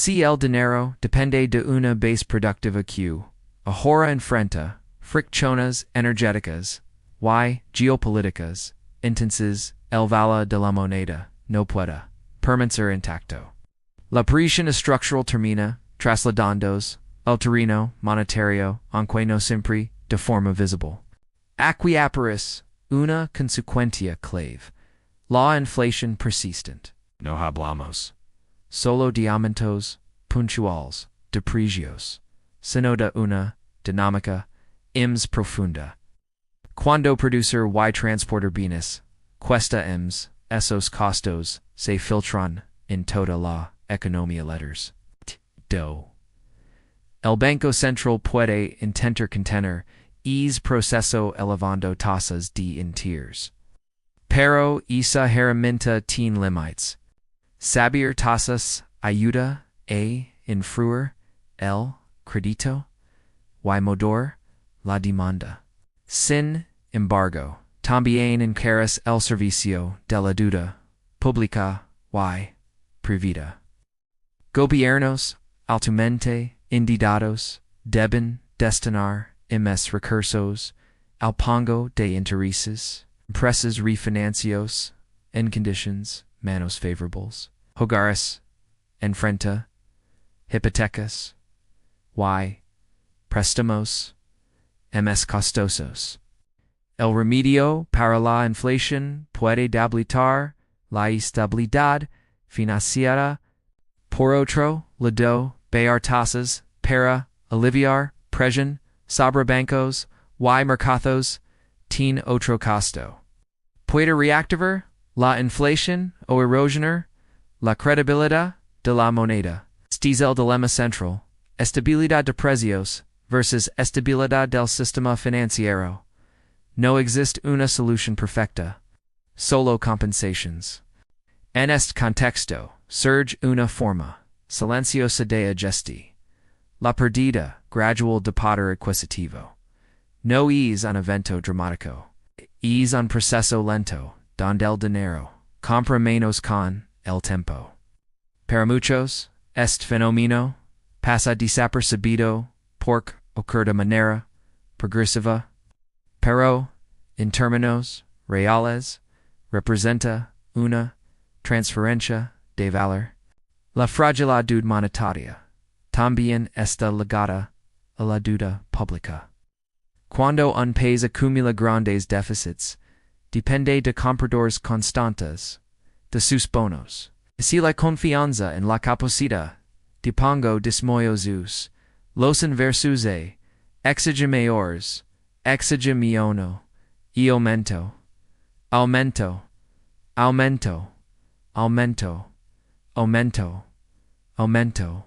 El dinero depende de una base productiva que ahora enfrenta fricciones energéticas y geopolíticas entonces el valor de la moneda no puede permanecer intacto. La presión estructural termina trasladándose el terreno monetario aunque no siempre de forma visible. Aquí aparece una consecuencia clave, la inflación persistente. No hablamos solo de aumentos puntuales de precios, sino de una dinámica más profunda. Cuando producer y transporter bienes cuesta esos costos se filtran en toda la economía letters. El Banco Central puede intentar contener proceso elevando tasas de interés. Pero esa herramienta tiene límites. Saber tasas ayuda a influir el crédito y modular la demanda. Sin embargo, también encarece el servicio de la deuda pública y privada. Gobiernos altamente endeudados deben destinar más recursos al pago de intereses, empresas refinancios en condiciones menos favorables, hogares enfrenta hipotecas y préstamos más costosos. El remedio para la inflación puede debilitar la estabilidad financiera. Por otro lado, bajar tasas para aliviar presión sobre bancos y mercados tiene otro costo. Puede reactivar la inflación o erosionar la credibilidad de la moneda. Este es el dilema central: estabilidad de precios versus estabilidad del sistema financiero. No existe una solución perfecta, solo compensations. En este contexto, surge una forma silenciosa de ajuste. La pérdida gradual de poder adquisitivo. No es un evento dramático, es un proceso lento, donde el dinero compra menos con el tiempo. Para muchos, este fenómeno pasa desapercibido porque ocurre de manera progresiva, pero, en términos reales, representa una transferencia de valor. La fragilidad monetaria también está ligada a la deuda pública. Cuando un país acumula grandes déficits, depende de compradores constantes de sus bonos. Si la confianza en la capacidad de pago disminuye sus, los inversos exige mayores, exige millono, y aumento, aumento, aumento, aumento, aumento, aumento.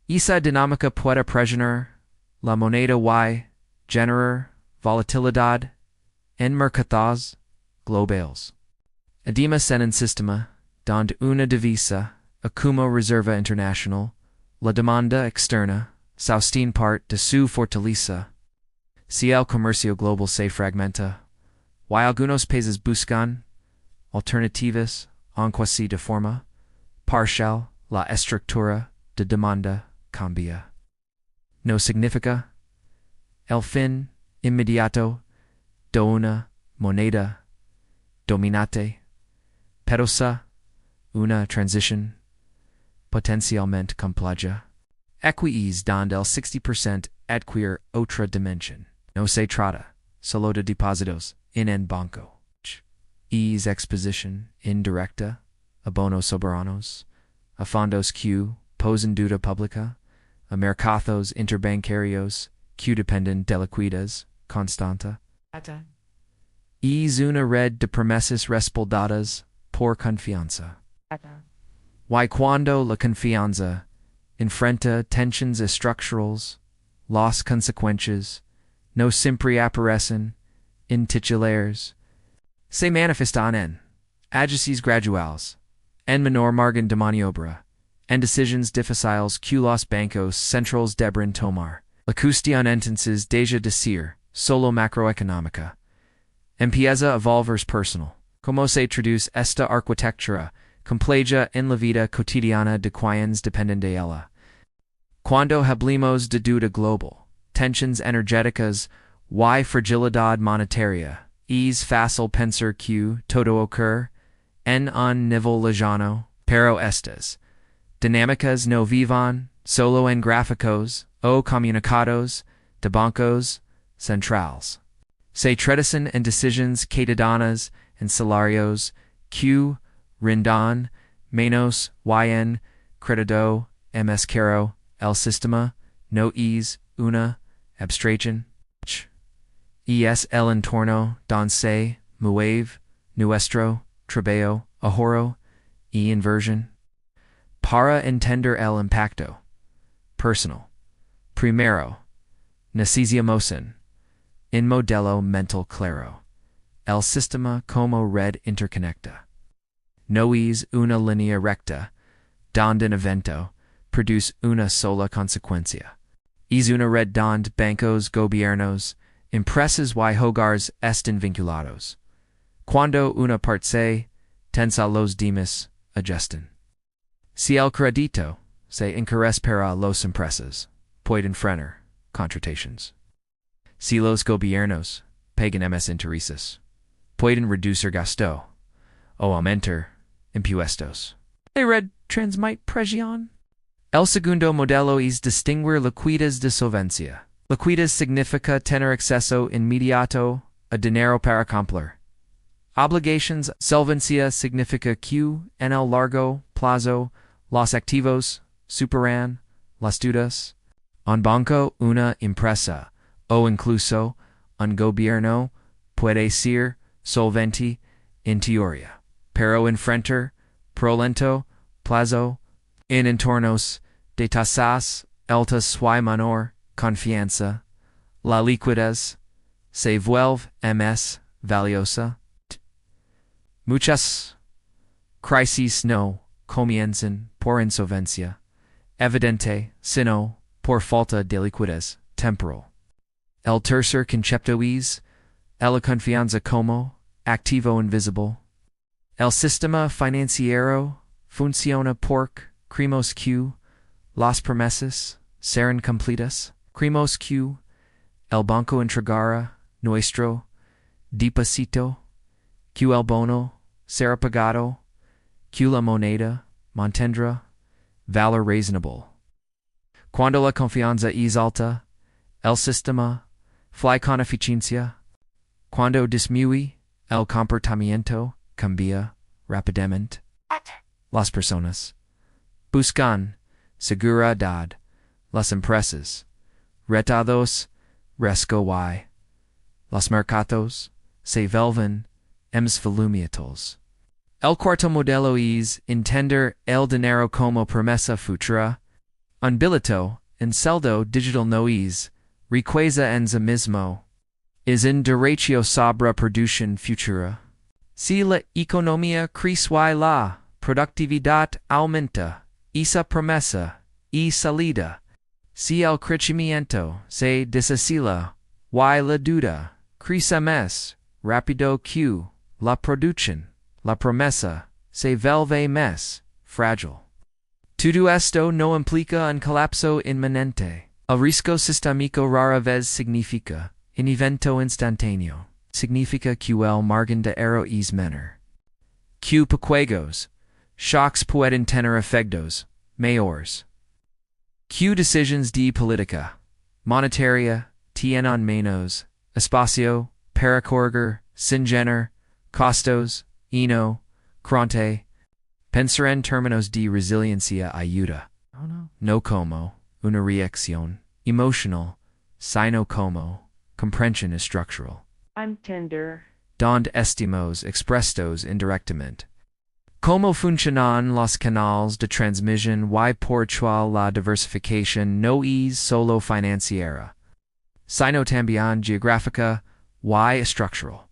Esa dinámica puede presionar la moneda y generar volatilidad en mercados globales. Además, en un sistema donde una divisa como reserva internacional, la demanda externa sostiene parte de su fortaleza. Si el comercio global se fragmenta, y algunos países buscan alternativas, aunque sea de forma parcial, la estructura de demanda cambia. No significa el fin inmediato de una moneda dominante, pero sí una transición potencialmente compleja. Aquí es donde el 60% adquiere otra dimensión. No se trata solo de depósitos en el banco. Es exposición indirecta a bonos soberanos, a fondos que posen deuda pública, a mercados interbancarios que dependen de liquidez constante. Es una red de promesas respaldadas por confianza. Y cuando la confianza enfrenta tensiones estructurales, las consecuencias no siempre aparecen en titulares. Se manifiestan en ajustes graduales, en menor margen de maniobra, en decisiones difíciles que los bancos centrales deben tomar. La cuestión entonces deja de ser solo macroeconómica. Empieza a volverse personal. ¿Cómo se traduce esta arquitectura complagia en la vida cotidiana de quienes dependen de ella. Cuando hablamos de deuda global, tensions energéticas, y fragilidad monetaria, es fácil pensar que todo ocurre en un nivel lejano, pero estas dinámicas no vivan solo en gráficos o comunicados de bancos centrales. Se tratan en decisiones cotidianas en salarios que rindan menos y en crédito más caro. El sistema no es una abstracción. Es el entorno donde se mueve nuestro trabajo, ahorro y inversión. Para entender el impacto personal, primero, necesitamos un modelo mental claro. El sistema como red interconecta. No es una línea recta, donde un evento produce una sola consecuencia. Es una red donde bancos, gobiernos, empresas y hogares están vinculados. Cuando una parte tensa los demás ajustan. Si el crédito se encarece para los empresas, pueden frenar contrataciones. Si los gobiernos pagan más intereses, pueden reducir gasto o aumentar impuestos. La red transmite presión. El segundo modelo es distinguir liquidez de solvencia. Liquidez significa tener acceso inmediato a dinero para cumplir obligations. Solvencia significa que en el largo plazo los activos superan las deudas. Un banco, una empresa o incluso un gobierno puede ser solvente en teoría, pero enfrentar prolento plazo en entornos de tasas altas y menor confianza, la liquidez se vuelve más valiosa. Muchas crisis no comienzan por insolvencia evidente, sino por falta de liquidez temporal. El tercer concepto es la confianza como activo invisible. El sistema financiero funciona porque creemos que las promesas serán cumplidas. Creemos que el banco entregará nuestro depósito, que el bono será pagado, que la moneda mantendrá valor razonable. Cuando la confianza es alta, el sistema fly con eficiencia. Cuando disminuye, el comportamiento cambia rápidamente. Las personas buscan seguridad. Las empresas retados riesgo y los mercados se vuelven más volumétricos. El cuarto modelo es entender el dinero como promesa futura. Un billete en saldo digital no es riqueza en sí mismo. Es un derecho sobre producción futura. Si la economía crece y la productividad aumenta, esa promesa es salida. Si el crecimiento se desacelera y la deuda crece más rápido que la producción, la promesa se vuelve más frágil. Todo esto no implica un colapso inminente. El riesgo sistémico rara vez significa un evento instantáneo. Significa que el margen de error es menor. Que pequeños shocks pueden tener efectos mayores. Que decisiones de política monetaria tienen menos espacio para corregir sin generar costos y no crante. Pensar en términos de resiliencia ayuda. No como una reacción emocional, sino como comprensión estructural. I'm tender. Donde estimos exprestos indirectamente. Cómo funcionan los canales de transmisión y por qué la diversificación no es solo financiera, sino también geográfica y estructural.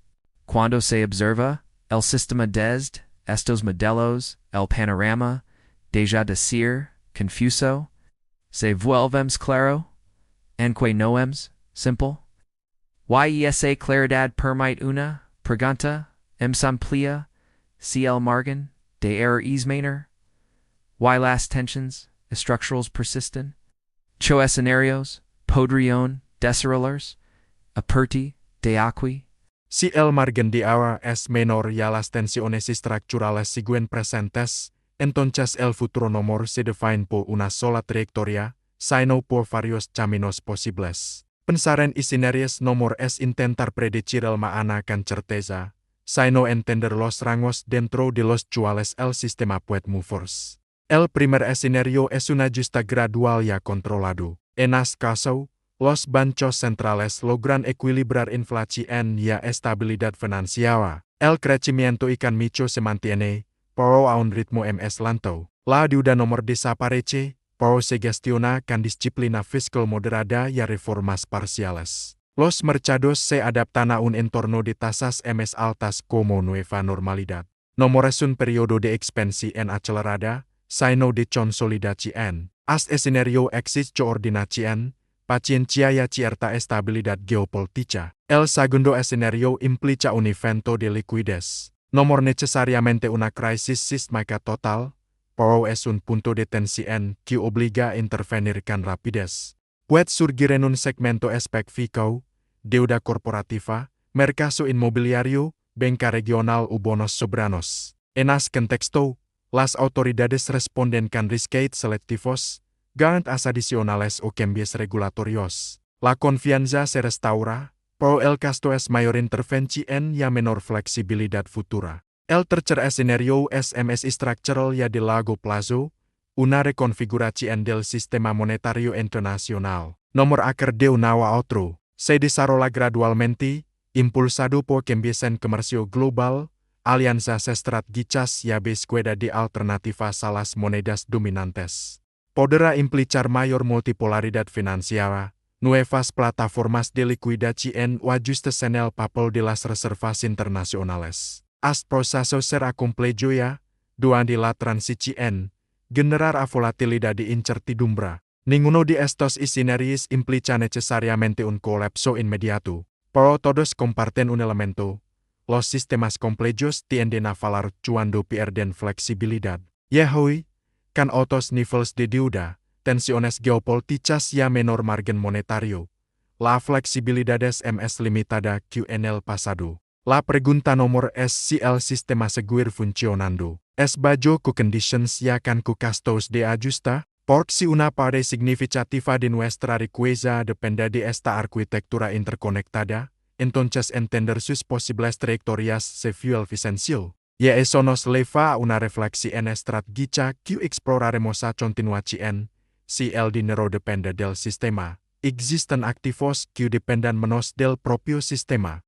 Cuando se observa el sistema desde estos modelos, el panorama deja de ser confuso, se vuelve más claro, aunque no es simple. Y esa claridad permite una pregunta más amplia si el margen de error manner, why last tensions, structurals persistent, cho escenarios, podrion, desarrollars, aperti, de acqui, Si el margen de error es menor y las tensiones estructurales siguen presentes, entonces el futuro no se define por una sola trayectoria, sino por varios caminos posibles. Pensar en escenarios no es intentar predecir el mañana con certeza, sino entender los rangos dentro de los cuales el sistema puede moverse. El primer escenario es un ajuste gradual y controlado. En este caso, los bancos centrales logran equilibrar inflación y estabilidad financiera. El crecimiento económico se mantiene, pero a un ritmo más lento. La deuda no desaparece, pero se gestiona con disciplina fiscal moderada y reformas parciales. Los mercados se adaptan a un entorno de tasas más altas como nueva normalidad. No es un periodo de expansión acelerada, sino de consolidación. Este escenario existe coordinación, paciencia y cierta estabilidad geopolítica. El segundo escenario implica un evento de liquidez. No necesariamente una crisis sísmica total, pero es un punto de tensión que obliga a intervenir con rapidez. Puede surgir en un segmento específico, deuda corporativa, mercado inmobiliario, banca regional o bonos soberanos. En este contexto, las autoridades responden con riscos selectivos, garantías adicionales o cambios regulatorios. La confianza se restaura, pero el caso es mayor intervención y menor flexibilidad futura. El tercer escenario es más estructural y de largo plazo, una reconfiguración del sistema monetario internacional. Akhir de un a otro, se desarrolla gradualmente, impulsado por cambios en comercio global, alianzas estratégicas y búsqueda de alternativas a las monedas dominantes. Podrá implicar mayor multipolaridad financiera, nuevas plataformas de liquidación o ajustes en el papel de las reservas internacionales. Este proceso será complejo ya, durante la transición, generar volatilidad de incertidumbre. Ninguno de estos escenarios implica necesariamente un colapso inmediato, pero todos comparten un elemento. Los sistemas complejos tienden a fallar cuando pierden flexibilidad. Hoy, con altos niveles de deuda, tensiones geopolíticas y menor margen monetario, la flexibilidad es más limitada que en el pasado. La pregunta es si el sistema seguir funcionando. Es bajo que condiciones ya con costos de ajuste, porque si una parte significativa de nuestra riqueza depende de esta arquitectura interconectada, entonces entender sus posibles trayectorias se vuelve esencial. Y eso nos lleva a una reflexión estratégica que exploraremos a continuación. Si el dinero depende del sistema, existen activos que dependen menos del propio sistema.